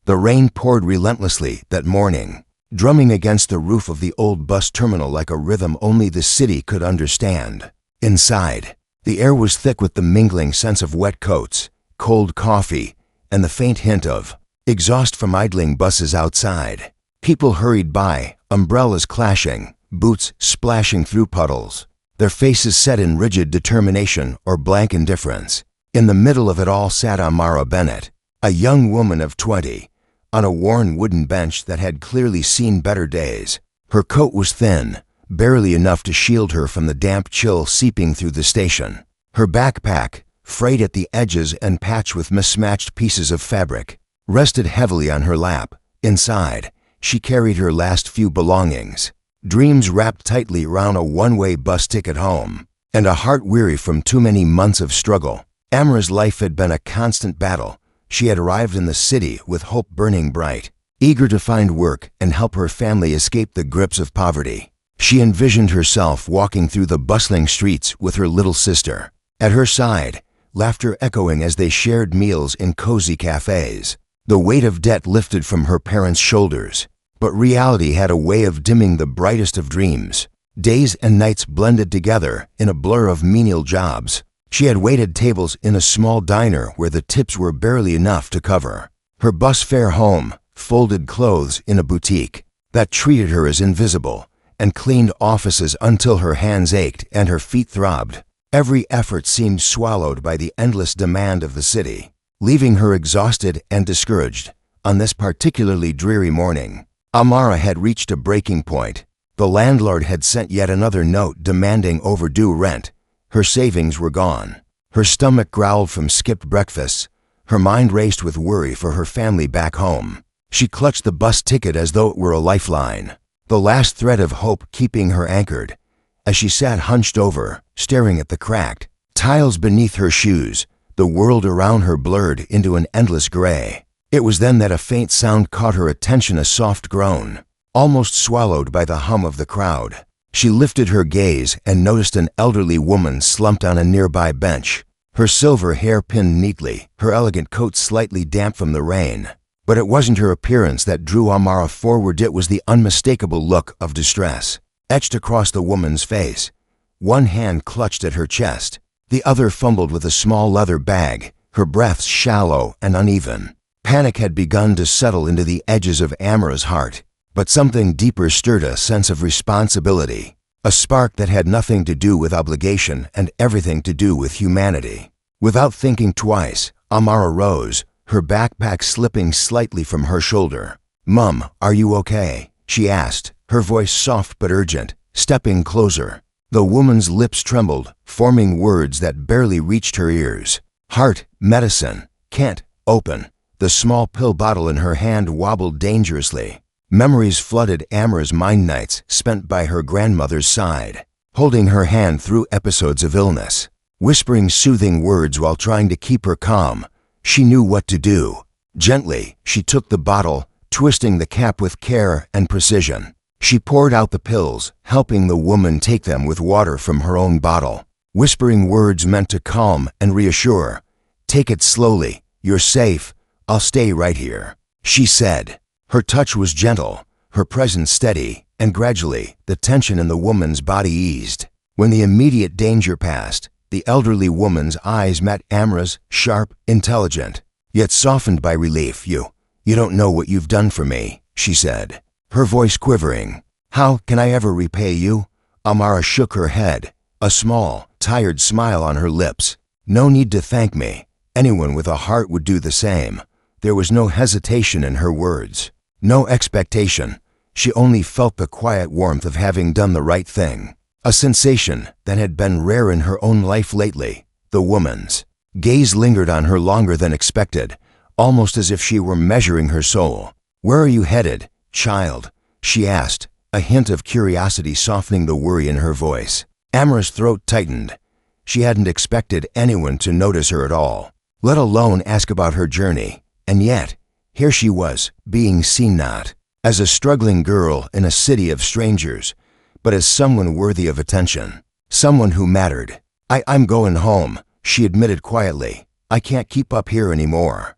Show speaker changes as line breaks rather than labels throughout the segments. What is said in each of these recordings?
The rain poured relentlessly that morning, drumming against the roof of the old bus terminal like a rhythm only the city could understand. Inside, the air was thick with the mingling sense of wet coats, cold coffee, and the faint hint of exhaust from idling buses outside. People hurried by, umbrellas clashing, boots splashing through puddles, their faces set in rigid determination or blank indifference. In the middle of it all sat Amara Bennett, a young woman of 20, on a worn wooden bench that had clearly seen better days. Her coat was thin, barely enough to shield her from the damp chill seeping through the station. Her backpack, frayed at the edges and patched with mismatched pieces of fabric, rested heavily on her lap. Inside, she carried her last few belongings, dreams wrapped tightly around a one-way bus ticket home, and a heart weary from too many months of struggle. Amara's life had been a constant battle. She had arrived in the city with hope burning bright, eager to find work and help her family escape the grips of poverty. She envisioned herself walking through the bustling streets with her little sister. At her side, laughter echoing as they shared meals in cozy cafes. The weight of debt lifted from her parents' shoulders, but reality had a way of dimming the brightest of dreams. Days and nights blended together in a blur of menial jobs. She had waited tables in a small diner where the tips were barely enough to cover her bus fare home, folded clothes in a boutique that treated her as invisible, and cleaned offices until her hands ached and her feet throbbed. Every effort seemed swallowed by the endless demand of the city, leaving her exhausted and discouraged. On this particularly dreary morning, Amara had reached a breaking point. The landlord had sent yet another note demanding overdue rent. Her savings were gone. Her stomach growled from skipped breakfasts. Her mind raced with worry for her family back home. She clutched the bus ticket as though it were a lifeline, the last thread of hope keeping her anchored. As she sat hunched over, staring at the cracked tiles beneath her shoes, the world around her blurred into an endless gray. It was then that a faint sound caught her attention, a soft groan, almost swallowed by the hum of the crowd. She lifted her gaze and noticed an elderly woman slumped on a nearby bench, her silver hair pinned neatly, her elegant coat slightly damp from the rain. But it wasn't her appearance that drew Amara forward, it was the unmistakable look of distress etched across the woman's face. One hand clutched at her chest, the other fumbled with a small leather bag, her breaths shallow and uneven. Panic had begun to settle into the edges of Amara's heart, but something deeper stirred, a sense of responsibility, a spark that had nothing to do with obligation and everything to do with humanity. Without thinking twice, Amara rose, her backpack slipping slightly from her shoulder. "Mum, are you okay?" she asked, her voice soft but urgent, stepping closer. The woman's lips trembled, forming words that barely reached her ears. "Heart, medicine, can't open." The small pill bottle in her hand wobbled dangerously. Memories flooded Amara's mind, nights spent by her grandmother's side, holding her hand through episodes of illness, whispering soothing words while trying to keep her calm. She knew what to do. Gently, she took the bottle, twisting the cap with care and precision. She poured out the pills, helping the woman take them with water from her own bottle, whispering words meant to calm and reassure. "Take it slowly. You're safe. I'll stay right here," she said. Her touch was gentle, her presence steady, and gradually, the tension in the woman's body eased. When the immediate danger passed, the elderly woman's eyes met Amara's, sharp, intelligent, yet softened by relief. You don't know what you've done for me," she said, her voice quivering. "How can I ever repay you?" Amara shook her head, a small, tired smile on her lips. "No need to thank me. Anyone with a heart would do the same." There was no hesitation in her words, no expectation. She only felt the quiet warmth of having done the right thing, a sensation that had been rare in her own life lately. The woman's gaze lingered on her longer than expected, almost as if she were measuring her soul. "Where are you headed, child?" she asked, a hint of curiosity softening the worry in her voice. Amara's throat tightened. She hadn't expected anyone to notice her at all, let alone ask about her journey. And yet, here she was, being seen not as a struggling girl in a city of strangers, but as someone worthy of attention, someone who mattered. I'm going home," she admitted quietly. "I can't keep up here anymore.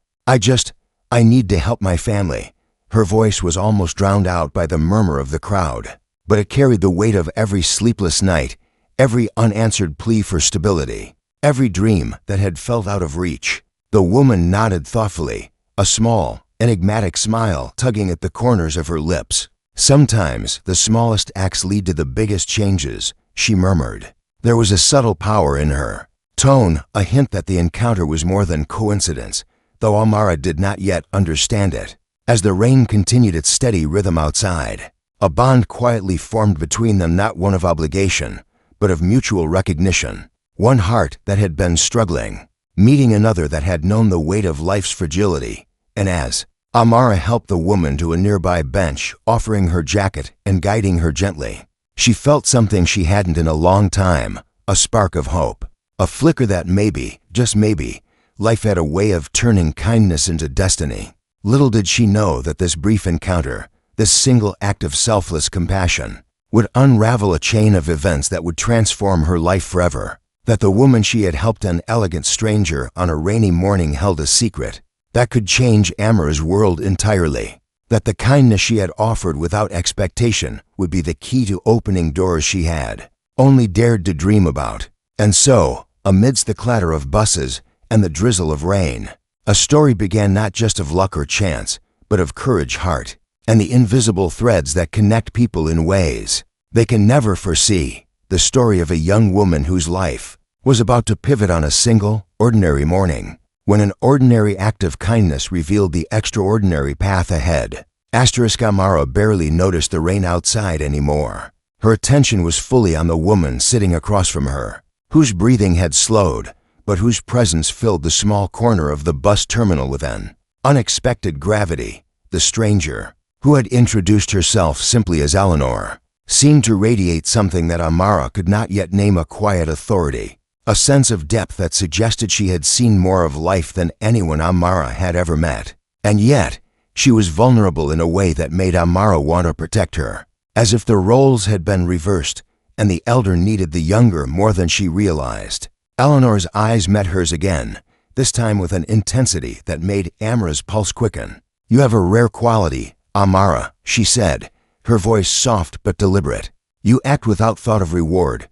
I need to help my family." Her voice was almost drowned out by the murmur of the crowd, but it carried the weight of every sleepless night, every unanswered plea for stability, every dream that had felt out of reach. The woman nodded thoughtfully, a small, enigmatic smile tugging at the corners of her lips. "Sometimes the smallest acts lead to the biggest changes," she murmured. There was a subtle power in her tone, a hint that the encounter was more than coincidence, though Amara did not yet understand it. As the rain continued its steady rhythm outside, a bond quietly formed between them, not one of obligation, but of mutual recognition. One heart that had been struggling, meeting another that had known the weight of life's fragility. And as Amara helped the woman to a nearby bench, offering her jacket and guiding her gently, she felt something she hadn't in a long time, a spark of hope, a flicker that maybe, just maybe, life had a way of turning kindness into destiny. Little did she know that this brief encounter, this single act of selfless compassion, would unravel a chain of events that would transform her life forever. That the woman she had helped, an elegant stranger on a rainy morning, held a secret that could change Amara's world entirely. That the kindness she had offered without expectation would be the key to opening doors she had only dared to dream about. And so, amidst the clatter of buses and the drizzle of rain, a story began, not just of luck or chance, but of courage, heart, and the invisible threads that connect people in ways they can never foresee. The story of a young woman whose life was about to pivot on a single, ordinary morning, when an ordinary act of kindness revealed the extraordinary path ahead. Amara barely noticed the rain outside anymore. Her attention was fully on the woman sitting across from her, whose breathing had slowed, but whose presence filled the small corner of the bus terminal with an unexpected gravity. The stranger, who had introduced herself simply as Eleanor, seemed to radiate something that Amara could not yet name, a quiet authority, a sense of depth that suggested she had seen more of life than anyone Amara had ever met. And yet, she was vulnerable in a way that made Amara want to protect her, as if the roles had been reversed and the elder needed the younger more than she realized. Eleanor's eyes met hers again, this time with an intensity that made Amara's pulse quicken. "You have a rare quality, Amara," she said, her voice soft but deliberate. "You act without thought of reward.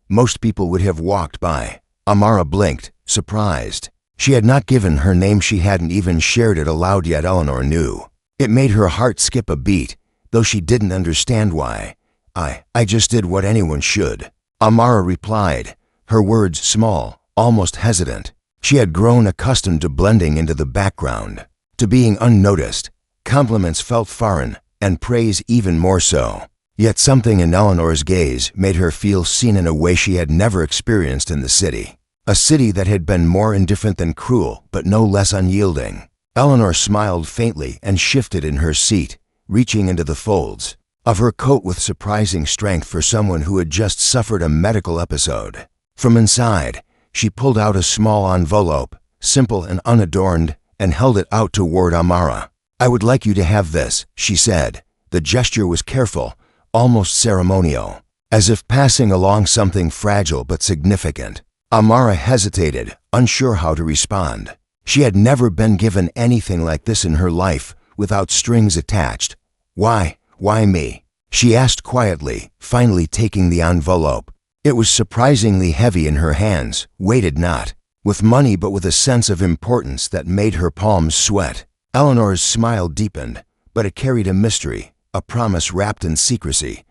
Most people would have walked by." Amara blinked, surprised. She had not given her name, she hadn't even shared it aloud yet. Eleanor knew. It made her heart skip a beat, though she didn't understand why. I just did what anyone should," Amara replied, her words small, almost hesitant. She had grown accustomed to blending into the background, to being unnoticed. Compliments felt foreign, and praise even more so. Yet something in Eleanor's gaze made her feel seen in a way she had never experienced in the city. A city that had been more indifferent than cruel, but no less unyielding. Eleanor smiled faintly and shifted in her seat, reaching into the folds of her coat with surprising strength for someone who had just suffered a medical episode. From inside, she pulled out a small envelope, simple and unadorned, and held it out toward Amara. "I would like you to have this," she said. The gesture was careful, almost ceremonial, as if passing along something fragile but significant. Amara hesitated, unsure how to respond. She had never been given anything like this in her life, without strings attached. Why me?" she asked quietly, finally taking the envelope. It was surprisingly heavy in her hands, weighted not with money but with a sense of importance that made her palms sweat. Eleanor's smile deepened, but it carried a mystery, a promise wrapped in secrecy.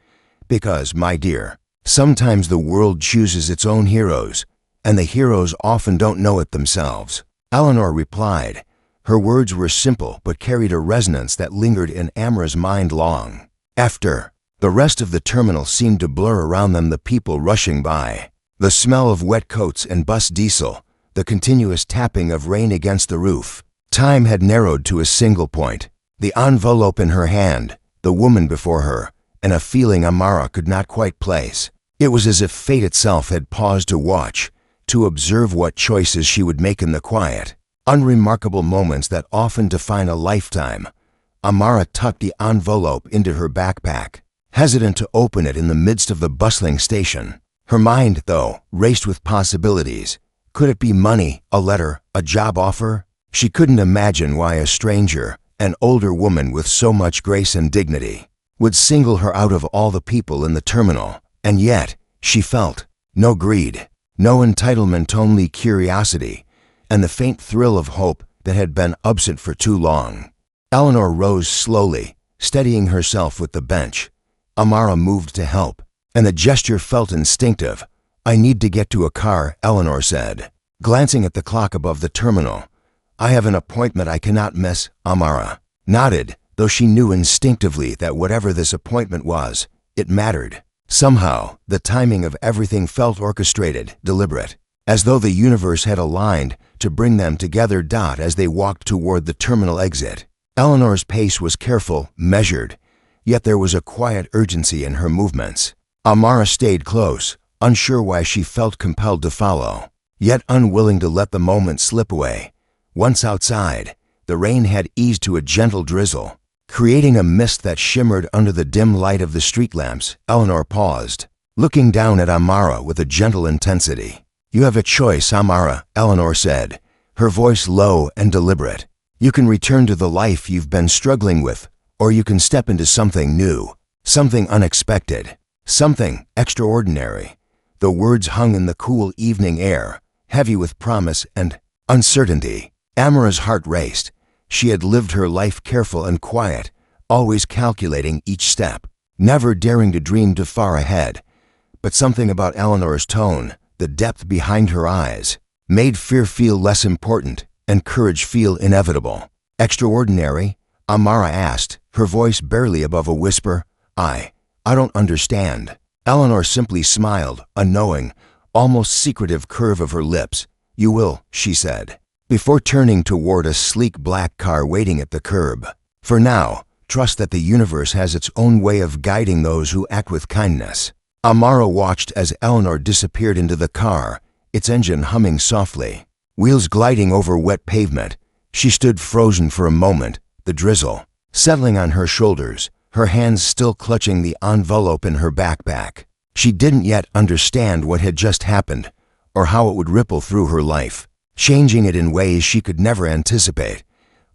"Because, my dear, sometimes the world chooses its own heroes, and the heroes often don't know it themselves," Eleanor replied. Her words were simple but carried a resonance that lingered in Amara's mind long after. The rest of the terminal seemed to blur around them, the people rushing by, the smell of wet coats and bus diesel, the continuous tapping of rain against the roof. Time had narrowed to a single point, the envelope in her hand, the woman before her, and a feeling Amara could not quite place. It was as if fate itself had paused to watch, to observe what choices she would make in the quiet, unremarkable moments that often define a lifetime. Amara tucked the envelope into her backpack, hesitant to open it in the midst of the bustling station. Her mind, though, raced with possibilities. Could it be money, a letter, a job offer? She couldn't imagine why a stranger, an older woman with so much grace and dignity, would single her out of all the people in the terminal, and yet she felt no greed, no entitlement, only curiosity, and the faint thrill of hope that had been absent for too long. Eleanor rose slowly, steadying herself with the bench. Amara moved to help, and the gesture felt instinctive. "I need to get to a car," Eleanor said, glancing at the clock above the terminal. "I have an appointment I cannot miss." Amara nodded, though she knew instinctively that whatever this appointment was, it mattered. Somehow, the timing of everything felt orchestrated, deliberate, as though the universe had aligned to bring them together. As they walked toward the terminal exit, Eleanor's pace was careful, measured, yet there was a quiet urgency in her movements. Amara stayed close, unsure why she felt compelled to follow, yet unwilling to let the moment slip away. Once outside, the rain had eased to a gentle drizzle, creating a mist that shimmered under the dim light of the street lamps. Eleanor paused, looking down at Amara with a gentle intensity. "You have a choice, Amara," Eleanor said, her voice low and deliberate. "You can return to the life you've been struggling with, or you can step into something new, something unexpected, something extraordinary." The words hung in the cool evening air, heavy with promise and uncertainty. Amara's heart raced. She had lived her life careful and quiet, always calculating each step, never daring to dream too far ahead. But something about Eleanor's tone, the depth behind her eyes, made fear feel less important and courage feel inevitable. "Extraordinary?" Amara asked, her voice barely above a whisper. I don't understand." Eleanor simply smiled, a knowing, almost secretive curve of her lips. "You will," she said, before turning toward a sleek black car waiting at the curb. "For now, trust that the universe has its own way of guiding those who act with kindness." Amara watched as Eleanor disappeared into the car, its engine humming softly, wheels gliding over wet pavement. She stood frozen for a moment, the drizzle settling on her shoulders, her hands still clutching the envelope in her backpack. She didn't yet understand what had just happened, or how it would ripple through her life, changing it in ways she could never anticipate.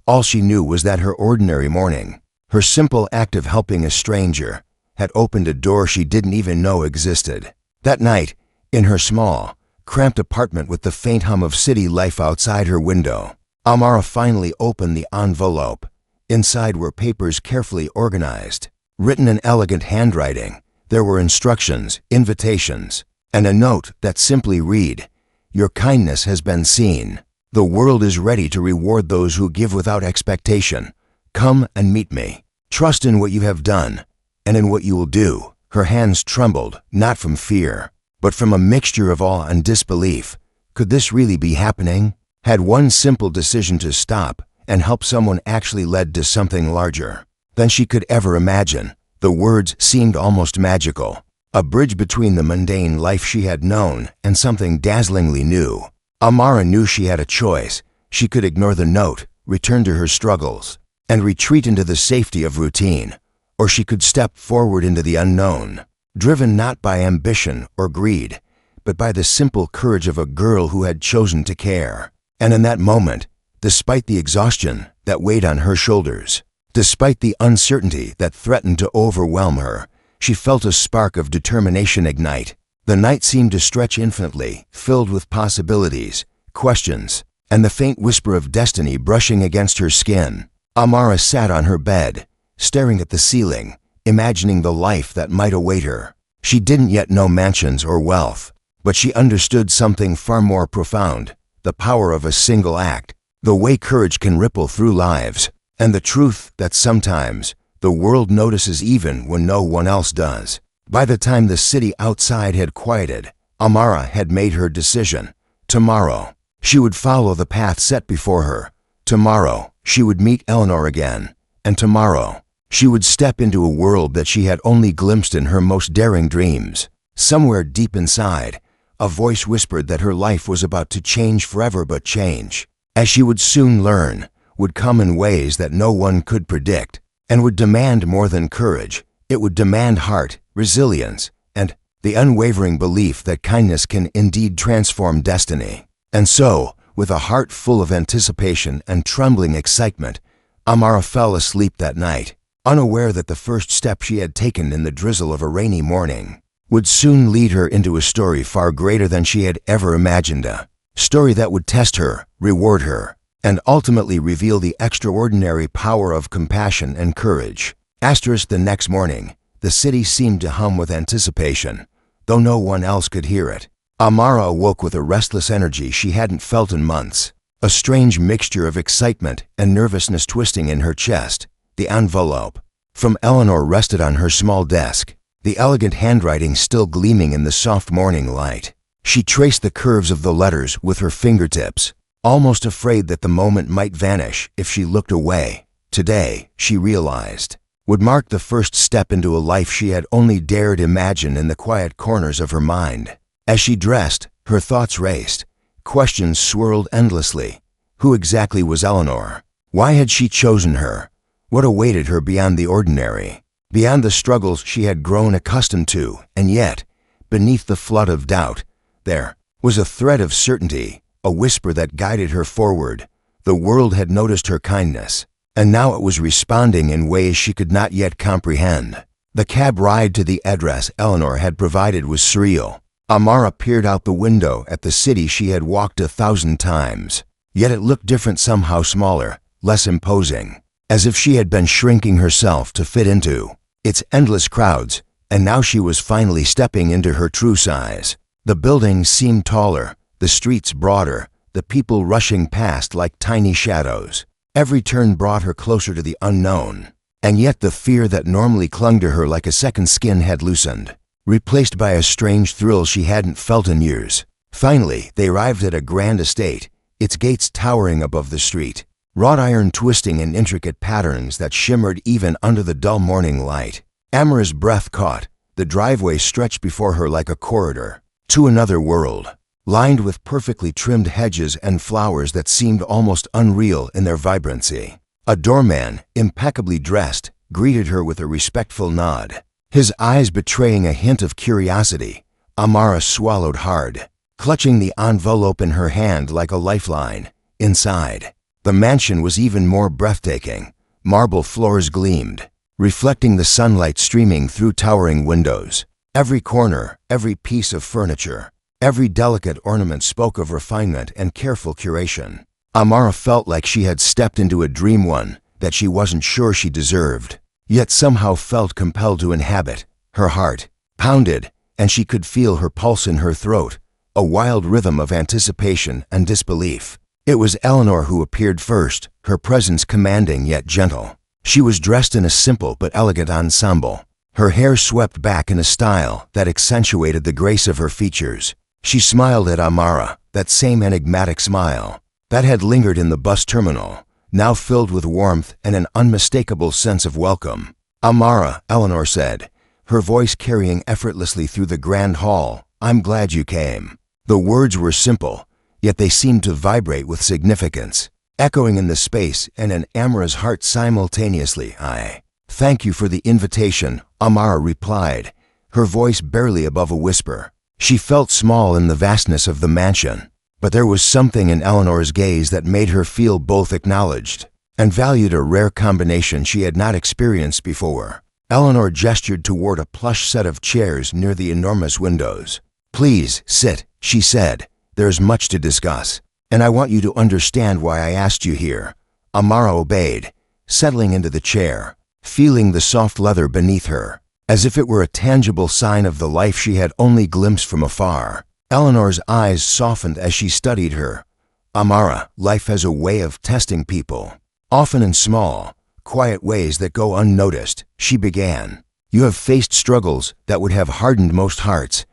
All she knew was that her ordinary morning, her simple act of helping a stranger, had opened a door she didn't even know existed. That night, in her small, cramped apartment with the faint hum of city life outside her window, Amara finally opened the envelope. Inside were papers carefully organized, written in elegant handwriting. There were instructions, invitations, and a note that simply read, "Your kindness has been seen. The world is ready to reward those who give without expectation. Come and meet me. Trust in what you have done and in what you will do." Her hands trembled, not from fear, but from a mixture of awe and disbelief. Could this really be happening? Had one simple decision to stop and help someone actually led to something larger than she could ever imagine? The words seemed almost magical, a bridge between the mundane life she had known and something dazzlingly new. Amara knew she had a choice. She could ignore the note, return to her struggles, and retreat into the safety of routine, or she could step forward into the unknown, driven not by ambition or greed, but by the simple courage of a girl who had chosen to care. And in that moment, despite the exhaustion that weighed on her shoulders, despite the uncertainty that threatened to overwhelm her, she felt a spark of determination ignite. The night seemed to stretch infinitely, filled with possibilities, questions, and the faint whisper of destiny brushing against her skin. Amara sat on her bed, staring at the ceiling, imagining the life that might await her. She didn't yet know mansions or wealth, but she understood something far more profound: the power of a single act, the way courage can ripple through lives, and the truth that sometimes the world notices even when no one else does. By the time the city outside had quieted, Amara had made her decision. Tomorrow, she would follow the path set before her. Tomorrow, she would meet Eleanor again. And tomorrow, she would step into a world that she had only glimpsed in her most daring dreams. Somewhere deep inside, a voice whispered that her life was about to change forever, but change, as she would soon learn, would come in ways that no one could predict, and would demand more than courage. It would demand heart, resilience, and the unwavering belief that kindness can indeed transform destiny. And so, With a heart full of anticipation and trembling excitement, Amara fell asleep that night, unaware that the first step she had taken in the drizzle of a rainy morning would soon lead her into a story far greater than she had ever imagined, a story that would test her, reward her, and ultimately reveal the extraordinary power of compassion and courage. The next morning, the city seemed to hum with anticipation, though no one else could hear it. Amara awoke with a restless energy she hadn't felt in months, a strange mixture of excitement and nervousness twisting in her chest. The envelope from Eleanor rested on her small desk, the elegant handwriting still gleaming in the soft morning light. She traced the curves of the letters with her fingertips, almost afraid that the moment might vanish if she looked away. Today, she realized, would mark the first step into a life she had only dared imagine in the quiet corners of her mind. As she dressed, her thoughts raced. Questions swirled endlessly. Who exactly was Eleanor? Why had she chosen her? What awaited her beyond the ordinary, beyond the struggles she had grown accustomed to? And yet, beneath the flood of doubt, there was a thread of certainty, a whisper that guided her forward. The world had noticed her kindness, and now it was responding in ways she could not yet comprehend. The cab ride to the address Eleanor had provided was surreal. Amara peered out the window at the city she had walked 1,000 times, yet it looked different, somehow smaller, less imposing, as if she had been shrinking herself to fit into its endless crowds, and now she was finally stepping into her true size. The buildings seemed taller, the streets broader, the people rushing past like tiny shadows. Every turn brought her closer to the unknown, and yet the fear that normally clung to her like a second skin had loosened, replaced by a strange thrill she hadn't felt in years. Finally, they arrived at a grand estate, its gates towering above the street, wrought iron twisting in intricate patterns that shimmered even under the dull morning light. Amara's breath caught. The driveway stretched before her like a corridor to another world, lined with perfectly trimmed hedges and flowers that seemed almost unreal in their vibrancy. A doorman, impeccably dressed, greeted her with a respectful nod, his eyes betraying a hint of curiosity. Amara swallowed hard, clutching the envelope in her hand like a lifeline. Inside, the mansion was even more breathtaking. Marble floors gleamed, reflecting the sunlight streaming through towering windows. Every corner, every piece of furniture, every delicate ornament spoke of refinement and careful curation. Amara felt like she had stepped into a dream, one that she wasn't sure she deserved, yet somehow felt compelled to inhabit. Her heart pounded, and she could feel her pulse in her throat, a wild rhythm of anticipation and disbelief. It was Eleanor who appeared first, her presence commanding yet gentle. She was dressed in a simple but elegant ensemble, her hair swept back in a style that accentuated the grace of her features. She smiled at Amara, that same enigmatic smile that had lingered in the bus terminal, now filled with warmth and an unmistakable sense of welcome. "Amara," Eleanor said, her voice carrying effortlessly through the grand hall, "I'm glad you came." The words were simple, yet they seemed to vibrate with significance, echoing in the space and in Amara's heart simultaneously. "I thank you for the invitation," Amara replied, her voice barely above a whisper. She felt small in the vastness of the mansion, but there was something in Eleanor's gaze that made her feel both acknowledged and valued, a rare combination she had not experienced before. Eleanor gestured toward a plush set of chairs near the enormous windows. "Please, sit," she said. "There's much to discuss, and I want you to understand why I asked you here." Amara obeyed, settling into the chair, feeling the soft leather beneath her, as if it were a tangible sign of the life she had only glimpsed from afar. Eleanor's eyes softened as she studied her. "Amara, life has a way of testing people, often in small, quiet ways that go unnoticed," she began. "You have faced struggles that would have hardened most hearts,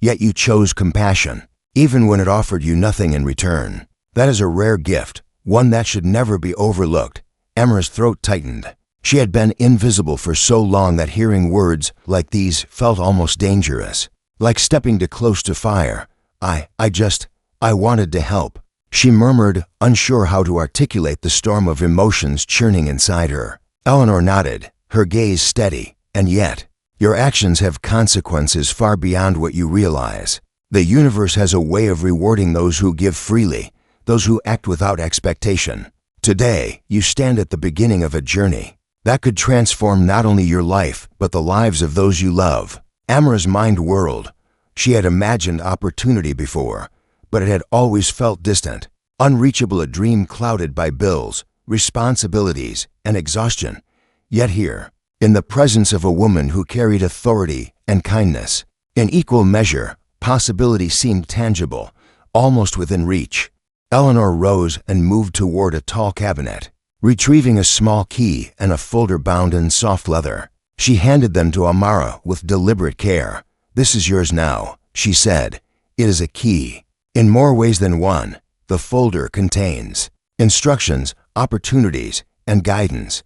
yet you chose compassion, even when it offered you nothing in return. That is a rare gift, one that should never be overlooked." Amara's throat tightened. She had been invisible for so long that hearing words like these felt almost dangerous, like stepping too close to fire. I wanted to help," she murmured, unsure how to articulate the storm of emotions churning inside her. Eleanor nodded, her gaze steady. "And yet, your actions have consequences far beyond what you realize. The universe has a way of rewarding those who give freely, those who act without expectation. Today, you stand at the beginning of a journey that could transform not only your life, but the lives of those you love. Amara's mind whirled. She had imagined opportunity before, but it had always felt distant, unreachable, a dream clouded by bills, responsibilities, and exhaustion. Yet here, in the presence of a woman who carried authority and kindness, in equal measure, possibility seemed tangible, almost within reach. Eleanor rose and moved toward a tall cabinet. Retrieving a small key and a folder bound in soft leather, she handed them to Amara with deliberate care. "This is yours now," she said. "It is a key. In more ways than one, the folder contains instructions, opportunities, and guidance.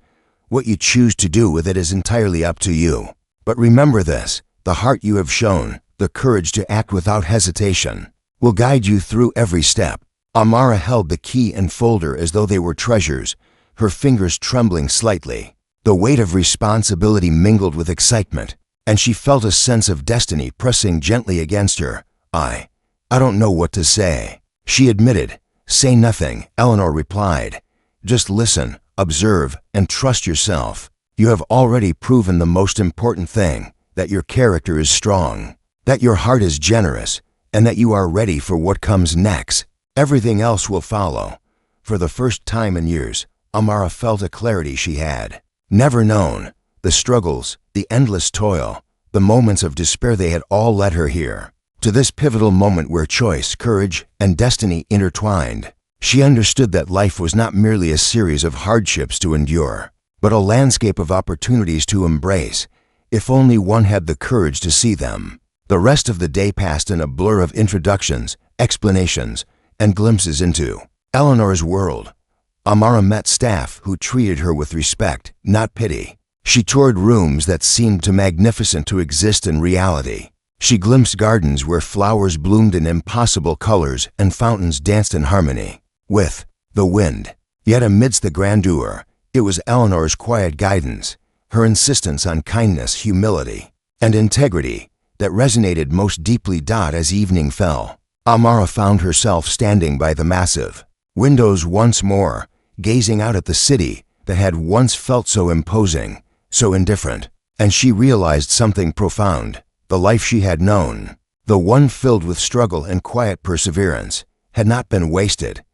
What you choose to do with it is entirely up to you. But remember this, the heart you have shown, the courage to act without hesitation, will guide you through every step." Amara held the key and folder as though they were treasures, her fingers trembling slightly. The weight of responsibility mingled with excitement, and she felt a sense of destiny pressing gently against her. I don't know what to say," she admitted. "Say nothing," Eleanor replied. "Just listen, observe, and trust yourself. You have already proven the most important thing, that your character is strong, that your heart is generous, and that you are ready for what comes next. Everything else will follow." For the first time in years, Amara felt a clarity she had never known. The struggles, the endless toil, the moments of despair, they had all led her here, to this pivotal moment where choice, courage, and destiny intertwined. She understood that life was not merely a series of hardships to endure, but a landscape of opportunities to embrace, if only one had the courage to see them. The rest of the day passed in a blur of introductions, explanations, and glimpses into Eleanor's world. Amara met staff who treated her with respect, not pity. She toured rooms that seemed too magnificent to exist in reality. She glimpsed gardens where flowers bloomed in impossible colors and fountains danced in harmony with the wind. Yet amidst the grandeur, it was Eleanor's quiet guidance, her insistence on kindness, humility, and integrity that resonated most deeply. As evening fell, Amara found herself standing by the massive windows once more, gazing out at the city that had once felt so imposing, so indifferent. And she realized something profound. The life she had known, the one filled with struggle and quiet perseverance, had not been wasted.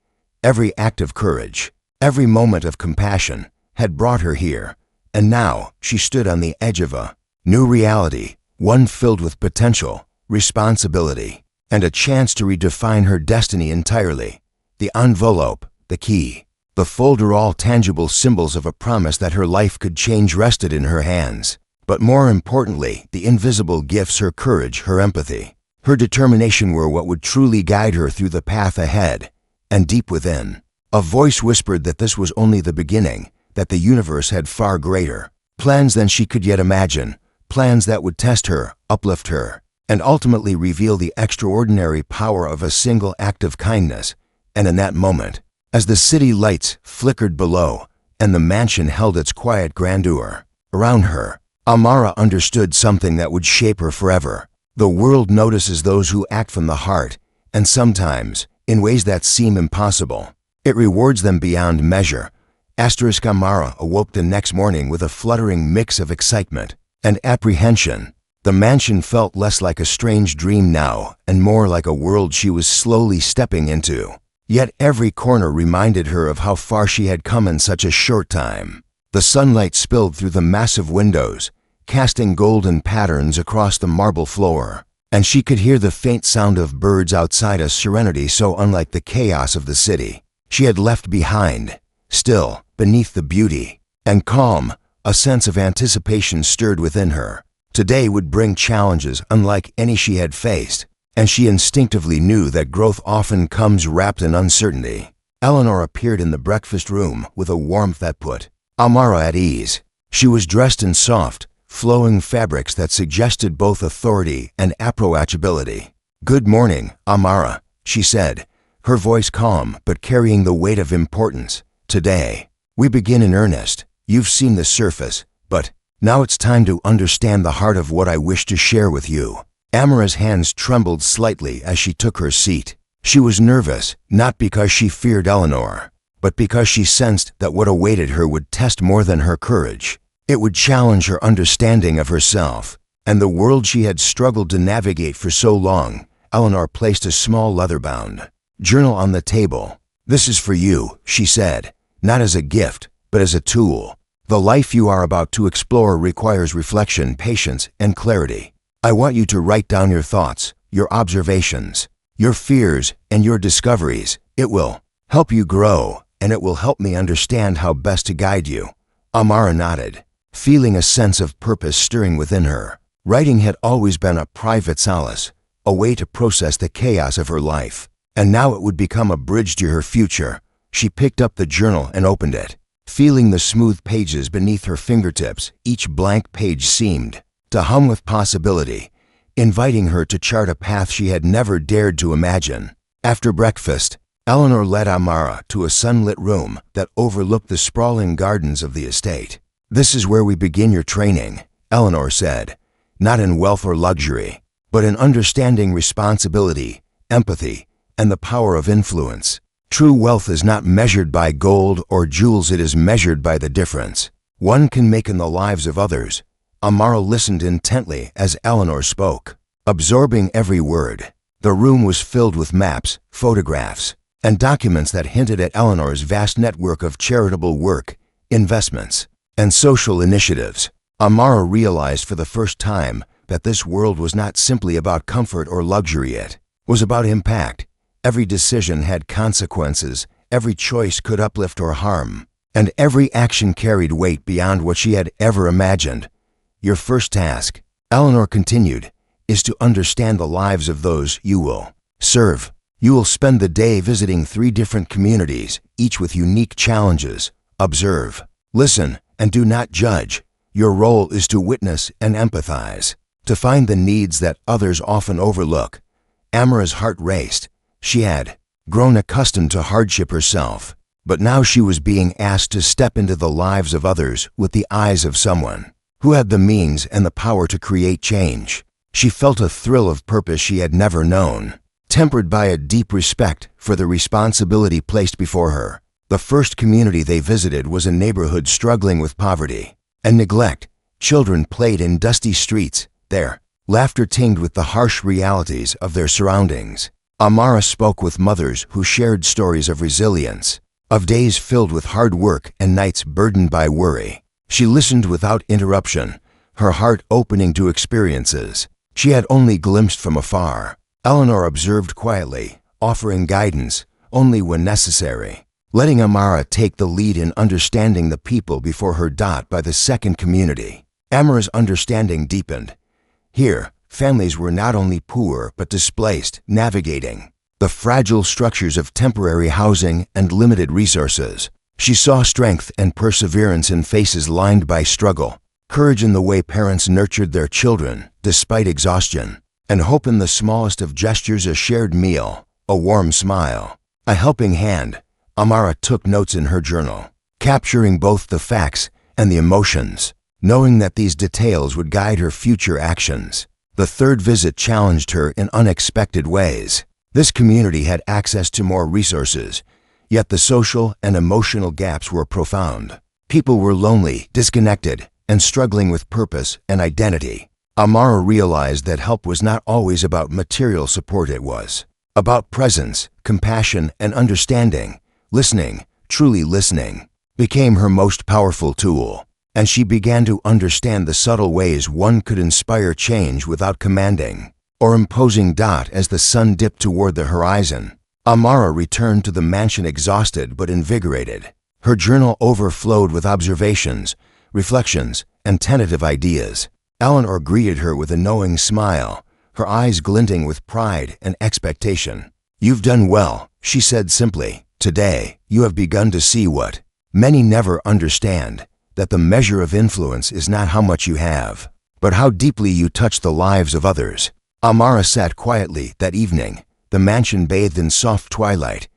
Every act of courage, every moment of compassion had brought her here, and now she stood on the edge of a new reality, one filled with potential, responsibility, and a chance to redefine her destiny entirely. The envelope, the key, the folder, all tangible symbols of a promise that her life could change, rested in her hands. But more importantly, the invisible gifts, her courage, her empathy, her determination were what would truly guide her through the path ahead. And deep within, a voice whispered that this was only the beginning, that the universe had far greater plans than she could yet imagine, plans that would test her, uplift her, and ultimately reveal the extraordinary power of a single act of kindness. And in that moment, as the city lights flickered below and the mansion held its quiet grandeur around her, Amara understood something that would shape her forever. The world notices those who act from the heart, and sometimes, in ways that seem impossible, it rewards them beyond measure. Amara awoke the next morning with a fluttering mix of excitement and apprehension. The mansion felt less like a strange dream now, and more like a world she was slowly stepping into. Yet every corner reminded her of how far she had come in such a short time. The sunlight spilled through the massive windows, casting golden patterns across the marble floor, and she could hear the faint sound of birds outside, a serenity so unlike the chaos of the city she had left behind. Still, beneath the beauty and calm, a sense of anticipation stirred within her. Today would bring challenges unlike any she had faced, and she instinctively knew that growth often comes wrapped in uncertainty. Eleanor appeared in the breakfast room with a warmth that put Amara at ease. She was dressed in soft, flowing fabrics that suggested both authority and approachability. "Good morning, Amara," she said, her voice calm but carrying the weight of importance. "Today, we begin in earnest. You've seen the surface, but now it's time to understand the heart of what I wish to share with you." Amara's hands trembled slightly as she took her seat. She was nervous, not because she feared Eleanor, but because she sensed that what awaited her would test more than her courage. It would challenge her understanding of herself and the world she had struggled to navigate for so long. Eleanor placed a small leather-bound journal on the table. "This is for you," she said, "not as a gift, but as a tool. The life you are about to explore requires reflection, patience, and clarity. I want you to write down your thoughts, your observations, your fears, and your discoveries. It will help you grow, and it will help me understand how best to guide you." Amara nodded, feeling a sense of purpose stirring within her. Writing had always been a private solace, a way to process the chaos of her life, and now it would become a bridge to her future. She picked up the journal and opened it. Feeling the smooth pages beneath her fingertips, each blank page seemed to hum with possibility, inviting her to chart a path she had never dared to imagine. After breakfast, Eleanor led Amara to a sunlit room that overlooked the sprawling gardens of the estate. "This is where we begin your training," Eleanor said, "not in wealth or luxury, but in understanding responsibility, empathy, and the power of influence. True wealth is not measured by gold or jewels, it is measured by the difference one can make in the lives of others." Amara listened intently as Eleanor spoke, absorbing every word. The room was filled with maps, photographs, and documents that hinted at Eleanor's vast network of charitable work, investments, and social initiatives. Amara realized for the first time that this world was not simply about comfort or luxury, it was about impact. Every decision had consequences, every choice could uplift or harm, and every action carried weight beyond what she had ever imagined. "Your first task," Eleanor continued, "is to understand the lives of those you will serve. You will spend the day visiting 3 different communities, each with unique challenges. Observe, listen, and do not judge. Your role is to witness and empathize, to find the needs that others often overlook." Amara's heart raced. She had grown accustomed to hardship herself, but now she was being asked to step into the lives of others with the eyes of someone who had the means and the power to create change. She felt a thrill of purpose she had never known, tempered by a deep respect for the responsibility placed before her. The first community they visited was a neighborhood struggling with poverty and neglect. Children played in dusty streets, their laughter tinged with the harsh realities of their surroundings. Amara spoke with mothers who shared stories of resilience, of days filled with hard work and nights burdened by worry. She listened without interruption, her heart opening to experiences she had only glimpsed from afar. Eleanor observed quietly, offering guidance only when necessary, letting Amara take the lead in understanding the people before her. By the second community, Amara's understanding deepened. Here, families were not only poor but displaced, navigating the fragile structures of temporary housing and limited resources. She saw strength and perseverance in faces lined by struggle, courage in the way parents nurtured their children despite exhaustion, and hope in the smallest of gestures: a shared meal, a warm smile, a helping hand. Amara took notes in her journal, capturing both the facts and the emotions, knowing that these details would guide her future actions. The third visit challenged her in unexpected ways. This community had access to more resources, yet the social and emotional gaps were profound. People were lonely, disconnected, and struggling with purpose and identity. Amara realized that help was not always about material support, it was about presence, compassion, and understanding. Listening, truly listening, became her most powerful tool, and she began to understand the subtle ways one could inspire change without commanding or imposing. As the sun dipped toward the horizon, Amara returned to the mansion exhausted but invigorated. Her journal overflowed with observations, reflections, and tentative ideas. Eleanor greeted her with a knowing smile, her eyes glinting with pride and expectation. "You've done well," she said simply. "Today, you have begun to see what many never understand, that the measure of influence is not how much you have, but how deeply you touch the lives of others." Amara sat quietly that evening, the mansion bathed in soft twilight.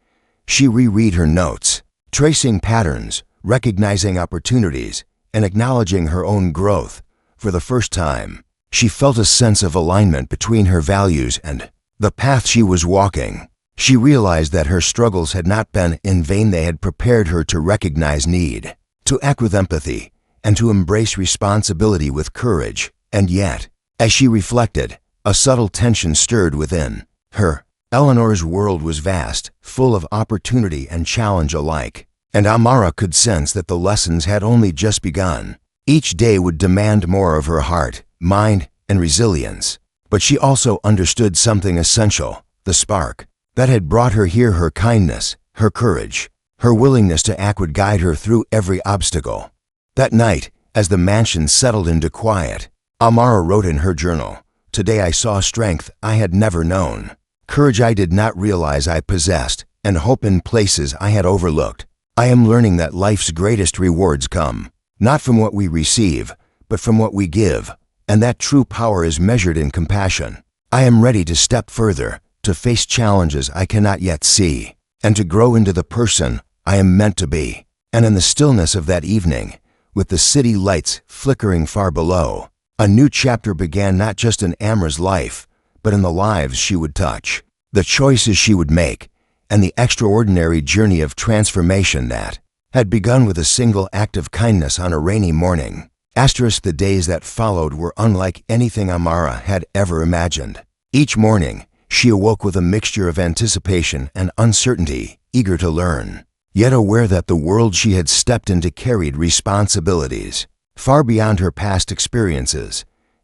She reread her notes, tracing patterns, recognizing opportunities, and acknowledging her own growth. For the first time, she felt a sense of alignment between her values and the path she was walking. She realized that her struggles had not been in vain. They had prepared her to recognize need, to act with empathy, and to embrace responsibility with courage. And yet, as she reflected, a subtle tension stirred within her. Eleanor's world was vast, full of opportunity and challenge alike, and Amara could sense that the lessons had only just begun. Each day would demand more of her heart, mind, and resilience. But she also understood something essential, the spark that had brought her here, her kindness, her courage, her willingness to act would guide her through every obstacle. That night, as the mansion settled into quiet, Amara wrote in her journal, "Today I saw strength I had never known, courage I did not realize I possessed, and hope in places I had overlooked. I am learning that life's greatest rewards come, not from what we receive, but from what we give, and that true power is measured in compassion. I am ready to step further, to face challenges I cannot yet see, and to grow into the person I am meant to be." And in the stillness of that evening, with the city lights flickering far below, a new chapter began, not just in Amara's life, but in the lives she would touch, the choices she would make, and the extraordinary journey of transformation that had begun with a single act of kindness on a rainy morning. The days that followed were unlike anything Amara had ever imagined. Each morning, she awoke with a mixture of anticipation and uncertainty, eager to learn, yet aware that the world she had stepped into carried responsibilities far beyond her past experiences.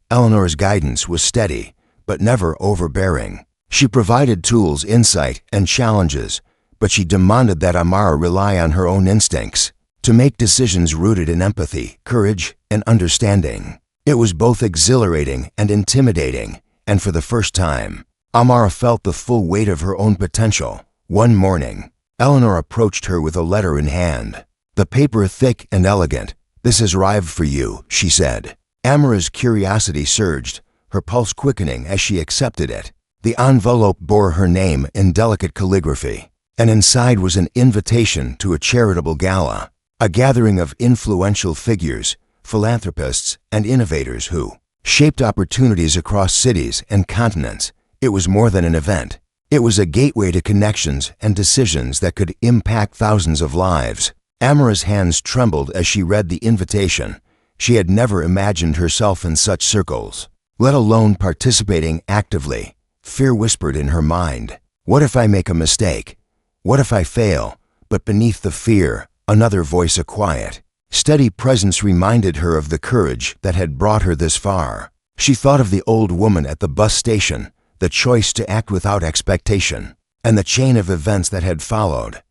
Eleanor's guidance was steady, but never overbearing. She provided tools, insight, and challenges, but she demanded that Amara rely on her own instincts, to make decisions rooted in empathy, courage, and understanding. It was both exhilarating and intimidating, and for the first time, Amara felt the full weight of her own potential. One morning, Eleanor approached her with a letter in hand, the paper thick and elegant. "This has arrived for you," she said. Amara's curiosity surged, her pulse quickening as she accepted it. The envelope bore her name in delicate calligraphy, and inside was an invitation to a charitable gala, a gathering of influential figures, philanthropists, and innovators who shaped opportunities across cities and continents. It was more than an event. It was a gateway to connections and decisions that could impact thousands of lives. Amara's hands trembled as she read the invitation. She had never imagined herself in such circles, let alone participating actively. Fear whispered in her mind. What if I make a mistake? What if I fail? But beneath the fear, another voice, a quiet, steady presence, reminded her of the courage that had brought her this far. She thought of the old woman at the bus station, the choice to act without expectation, and the chain of events that had followed.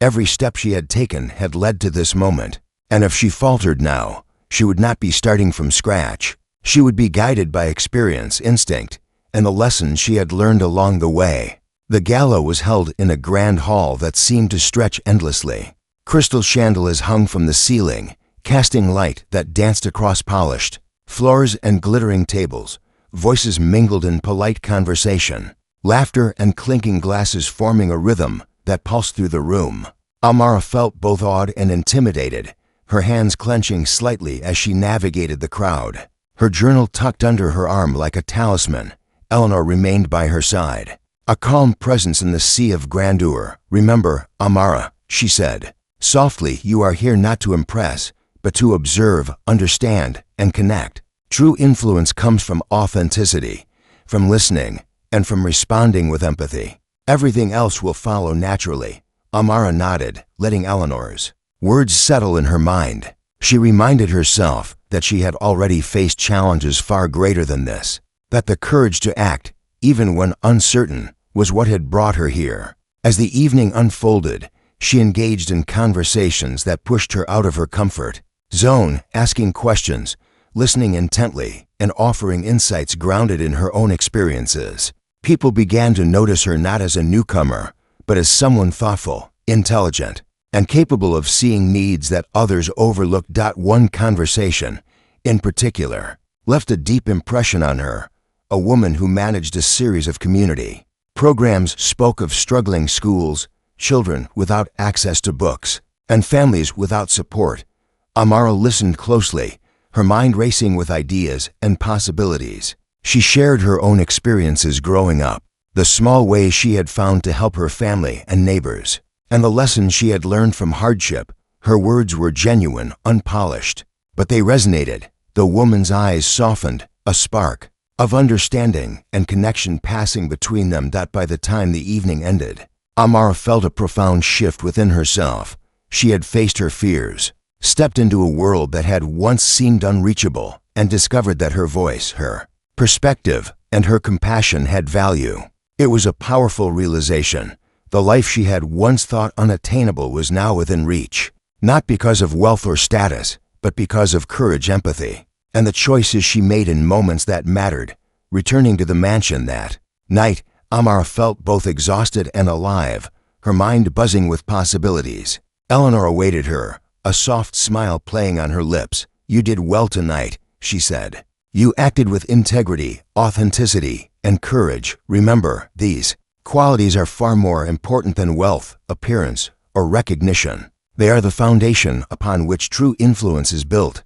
Every step she had taken had led to this moment, and if she faltered now, she would not be starting from scratch. She would be guided by experience, instinct, and the lessons she had learned along the way. The gala was held in a grand hall that seemed to stretch endlessly. Crystal chandeliers hung from the ceiling, casting light that danced across polished floors and glittering tables. Voices mingled in polite conversation, laughter and clinking glasses forming a rhythm that pulsed through the room. Amara felt both awed and intimidated, her hands clenching slightly as she navigated the crowd. Her journal tucked under her arm like a talisman, Eleanor remained by her side, a calm presence in the sea of grandeur. "Remember, Amara," she said softly, "you are here not to impress, but to observe, understand, and connect. True influence comes from authenticity, from listening, and from responding with empathy. Everything else will follow naturally." Amara nodded, letting Eleanor's words settle in her mind. She reminded herself that she had already faced challenges far greater than this, that the courage to act, even when uncertain, was what had brought her here. As the evening unfolded, she engaged in conversations that pushed her out of her comfort zone, asking questions, listening intently, and offering insights grounded in her own experiences. People began to notice her not as a newcomer, but as someone thoughtful, intelligent, and capable of seeing needs that others overlooked. One conversation, in particular, left a deep impression on her. A woman who managed a series of community programs spoke of struggling schools, children without access to books, and families without support. Amara listened closely, her mind racing with ideas and possibilities. She shared her own experiences growing up, the small ways she had found to help her family and neighbors, and the lessons she had learned from hardship. Her words were genuine, unpolished, but they resonated. The woman's eyes softened, a spark of understanding and connection passing between them that by the time the evening ended, Amara felt a profound shift within herself. She had faced her fears, stepped into a world that had once seemed unreachable, and discovered that her voice, her perspective, and her compassion had value. It was a powerful realization. The life she had once thought unattainable was now within reach, not because of wealth or status, but because of courage, empathy, and the choices she made in moments that mattered. Returning to the mansion that night, Amara felt both exhausted and alive, her mind buzzing with possibilities. Eleanor awaited her, a soft smile playing on her lips. "You did well tonight," she said. "You acted with integrity, authenticity, and courage. Remember, these qualities are far more important than wealth, appearance, or recognition. They are the foundation upon which true influence is built."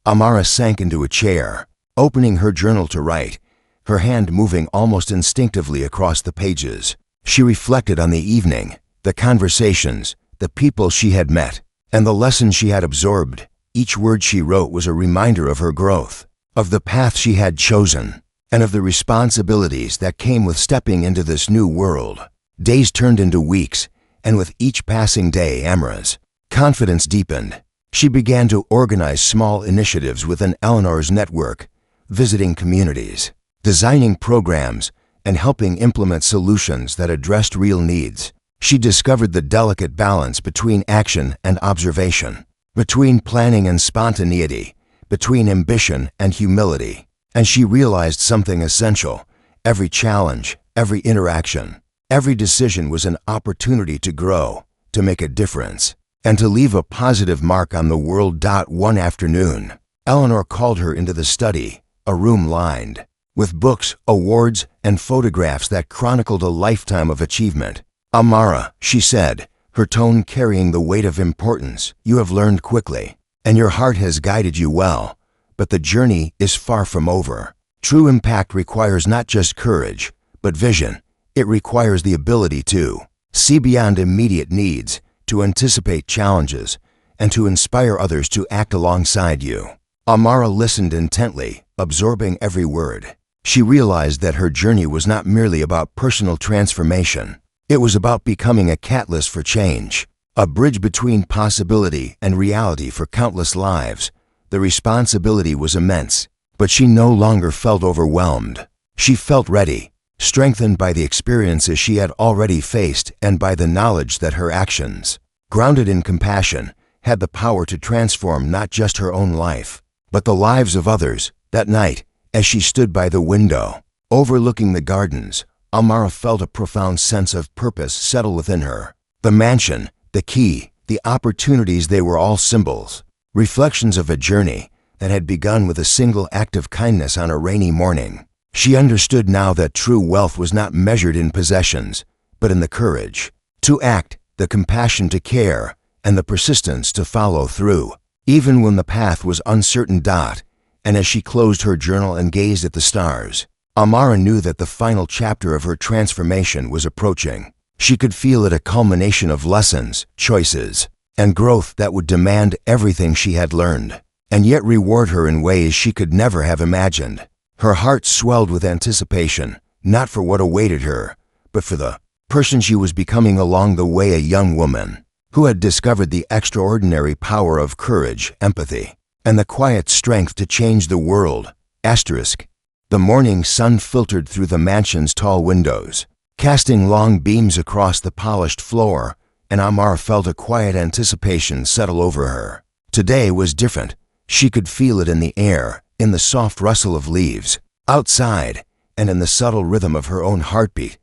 Amara sank into a chair, opening her journal to write, her hand moving almost instinctively across the pages. She reflected on the evening, the conversations, the people she had met, and the lessons she had absorbed. Each word she wrote was a reminder of her growth, of the path she had chosen, and of the responsibilities that came with stepping into this new world. Days turned into weeks, and with each passing day, Amara's confidence deepened. She began to organize small initiatives within Eleanor's network, visiting communities, designing programs, and helping implement solutions that addressed real needs. She discovered the delicate balance between action and observation, between planning and spontaneity, between ambition and humility. And she realized something essential. Every challenge, every interaction, every decision was an opportunity to grow, to make a difference, and to leave a positive mark on the world. One afternoon, Eleanor called her into the study, a room lined with books, awards, and photographs that chronicled a lifetime of achievement. "Amara," she said, her tone carrying the weight of importance, "you have learned quickly, and your heart has guided you well, but the journey is far from over. True impact requires not just courage, but vision. It requires the ability to see beyond immediate needs, to anticipate challenges, and to inspire others to act alongside you." Amara listened intently, absorbing every word. She realized that her journey was not merely about personal transformation. It was about becoming a catalyst for change, a bridge between possibility and reality for countless lives. The responsibility was immense, but she no longer felt overwhelmed. She felt ready, strengthened by the experiences she had already faced and by the knowledge that her actions, grounded in compassion, had the power to transform not just her own life, but the lives of others. That night, as she stood by the window, overlooking the gardens, Amara felt a profound sense of purpose settle within her. The mansion, the key, the opportunities, they were all symbols, reflections of a journey that had begun with a single act of kindness on a rainy morning. She understood now that true wealth was not measured in possessions, but in the courage to act, the compassion to care, and the persistence to follow through, even when the path was uncertain. And as she closed her journal and gazed at the stars, Amara knew that the final chapter of her transformation was approaching. She could feel it, a culmination of lessons, choices, and growth that would demand everything she had learned, and yet reward her in ways she could never have imagined. Her heart swelled with anticipation, not for what awaited her, but for the person she was becoming along the way, a young woman who had discovered the extraordinary power of courage, empathy, and the quiet strength to change the world. The morning sun filtered through the mansion's tall windows, casting long beams across the polished floor, and Amara felt a quiet anticipation settle over her. Today was different. She could feel it in the air, in the soft rustle of leaves outside, and in the subtle rhythm of her own heartbeat.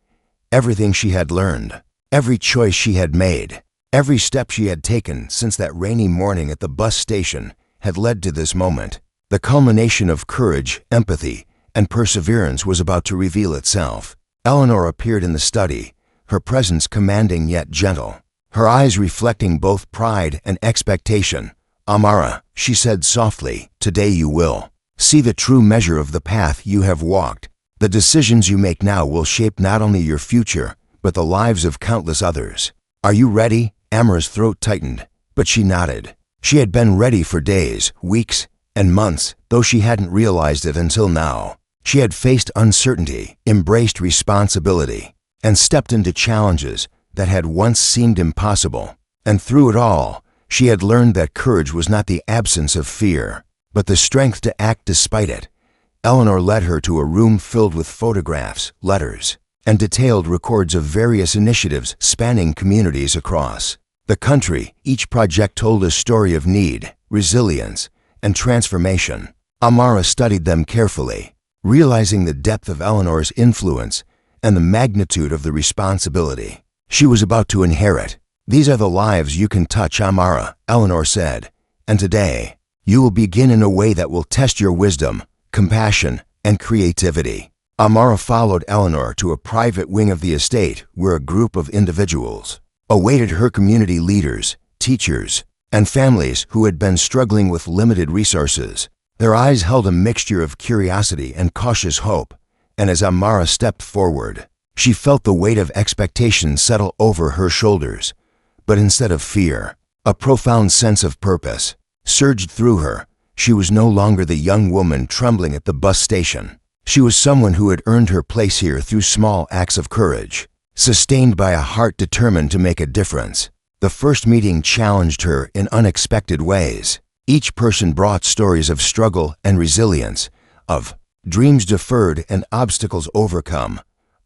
Everything she had learned, every choice she had made, every step she had taken since that rainy morning at the bus station had led to this moment. The culmination of courage, empathy, and perseverance was about to reveal itself. Eleanor appeared in the study, her presence commanding yet gentle, her eyes reflecting both pride and expectation. "Amara," she said softly, "today you will see the true measure of the path you have walked." The decisions you make now will shape not only your future, but the lives of countless others. Are you ready? Amara's throat tightened, but she nodded. She had been ready for days, weeks, and months, though she hadn't realized it until now. She had faced uncertainty, embraced responsibility, and stepped into challenges that had once seemed impossible. And through it all, she had learned that courage was not the absence of fear, but the strength to act despite it. Eleanor led her to a room filled with photographs, letters, and detailed records of various initiatives spanning communities across the country. Each project told a story of need, resilience, and transformation. Amara studied them carefully, realizing the depth of Eleanor's influence and the magnitude of the responsibility she was about to inherit. These are the lives you can touch, Amara, Eleanor said, and today, you will begin in a way that will test your wisdom, compassion, and creativity. Amara followed Eleanor to a private wing of the estate where a group of individuals awaited her. Community leaders, teachers, and families who had been struggling with limited resources. Their eyes held a mixture of curiosity and cautious hope, and as Amara stepped forward, she felt the weight of expectation settle over her shoulders. But instead of fear, a profound sense of purpose surged through her. She was no longer the young woman trembling at the bus station. She was someone who had earned her place here through small acts of courage, sustained by a heart determined to make a difference. The first meeting challenged her in unexpected ways. Each person brought stories of struggle and resilience, of dreams deferred and obstacles overcome.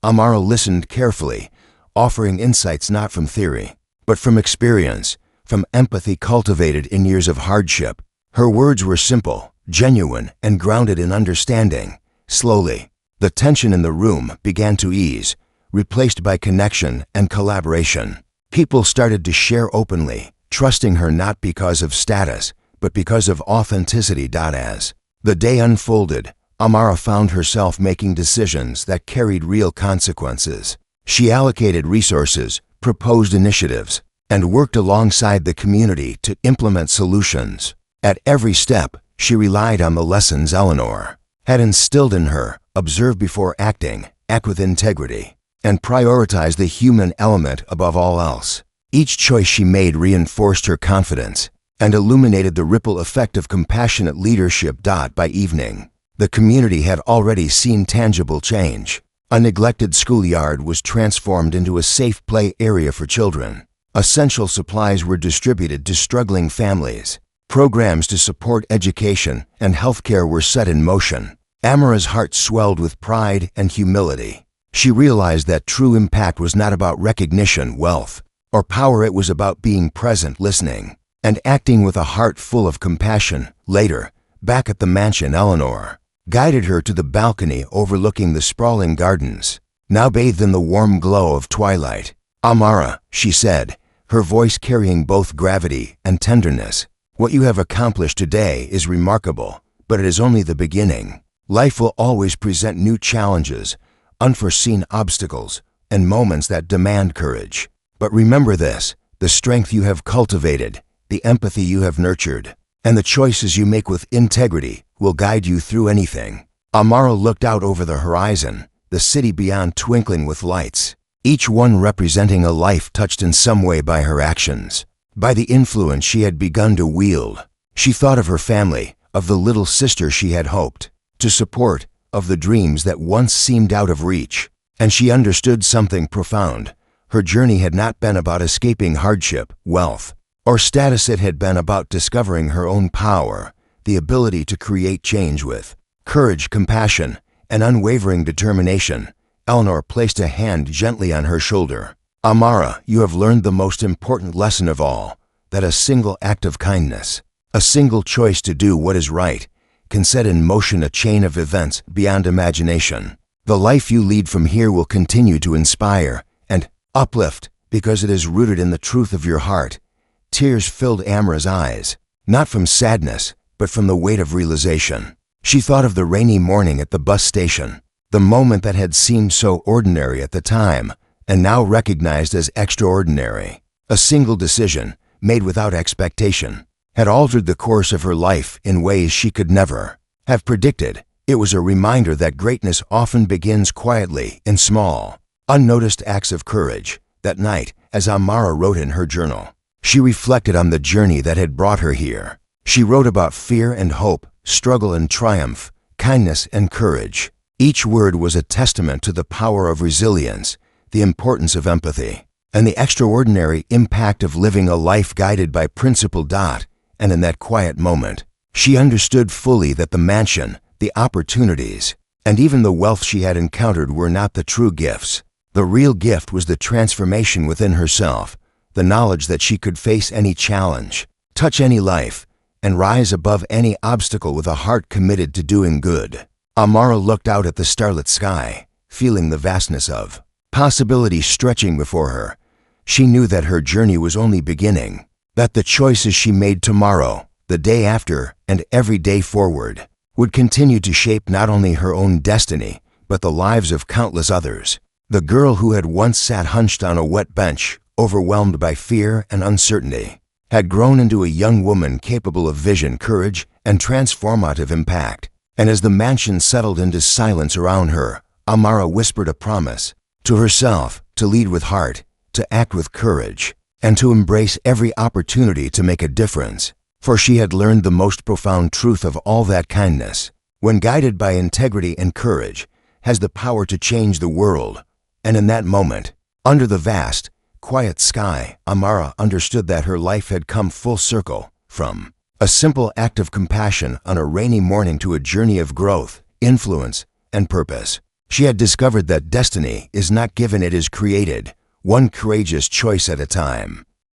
Amara listened carefully, offering insights not from theory, but from experience, from empathy cultivated in years of hardship. Her words were simple, genuine, and grounded in understanding. Slowly, the tension in the room began to ease, replaced by connection and collaboration. People started to share openly, trusting her not because of status, but because of authenticity. As the day unfolded, Amara found herself making decisions that carried real consequences. She allocated resources, proposed initiatives, and worked alongside the community to implement solutions. At every step, she relied on the lessons Eleanor had instilled in her: observe before acting, act with integrity, and prioritize the human element above all else. Each choice she made reinforced her confidence and illuminated the ripple effect of compassionate leadership. By evening, the community had already seen tangible change. A neglected schoolyard was transformed into a safe play area for children. Essential supplies were distributed to struggling families. Programs to support education and healthcare were set in motion. Amara's heart swelled with pride and humility. She realized that true impact was not about recognition, wealth, or power. It was about being present, listening, and acting with a heart full of compassion. Later, back at the mansion, Eleanor guided her to the balcony overlooking the sprawling gardens, now bathed in the warm glow of twilight. Amara, she said, her voice carrying both gravity and tenderness, what you have accomplished today is remarkable, but it is only the beginning. Life will always present new challenges, unforeseen obstacles, and moments that demand courage. But remember this: the strength you have cultivated, the empathy you have nurtured, and the choices you make with integrity will guide you through anything. Amara looked out over the horizon, the city beyond twinkling with lights, each one representing a life touched in some way by her actions, by the influence she had begun to wield. She thought of her family, of the little sister she had hoped to support, of the dreams that once seemed out of reach, and she understood something profound. Her journey had not been about escaping hardship, wealth, or status. It had been about discovering her own power, the ability to create change with courage, compassion, and unwavering determination. Eleanor placed a hand gently on her shoulder. Amara, you have learned the most important lesson of all, that a single act of kindness, a single choice to do what is right, can set in motion a chain of events beyond imagination. The life you lead from here will continue to inspire and uplift because it is rooted in the truth of your heart. Tears filled Amara's eyes, not from sadness, but from the weight of realization. She thought of the rainy morning at the bus station, the moment that had seemed so ordinary at the time, and now recognized as extraordinary. A single decision, made without expectation, had altered the course of her life in ways she could never have predicted. It was a reminder that greatness often begins quietly in small, unnoticed acts of courage. That night, as Amara wrote in her journal, she reflected on the journey that had brought her here. She wrote about fear and hope, struggle and triumph, kindness and courage. Each word was a testament to the power of resilience, the importance of empathy, and the extraordinary impact of living a life guided by principle. And in that quiet moment, she understood fully that the mansion, the opportunities, and even the wealth she had encountered were not the true gifts. The real gift was the transformation within herself, the knowledge that she could face any challenge, touch any life, and rise above any obstacle with a heart committed to doing good. Amara looked out at the starlit sky, feeling the vastness of possibility stretching before her. She knew that her journey was only beginning, that the choices she made tomorrow, the day after, and every day forward would continue to shape not only her own destiny, but the lives of countless others. The girl who had once sat hunched on a wet bench, overwhelmed by fear and uncertainty, had grown into a young woman capable of vision, courage, and transformative impact. And as the mansion settled into silence around her, Amara whispered a promise to herself to lead with heart, to act with courage, and to embrace every opportunity to make a difference. For she had learned the most profound truth of all, that kindness, when guided by integrity and courage, has the power to change the world. And in that moment, under the vast, quiet sky, Amara understood that her life had come full circle, from a simple act of compassion on a rainy morning to a journey of growth, influence, and purpose. She had discovered that destiny is not given, it is created, one courageous choice at a time.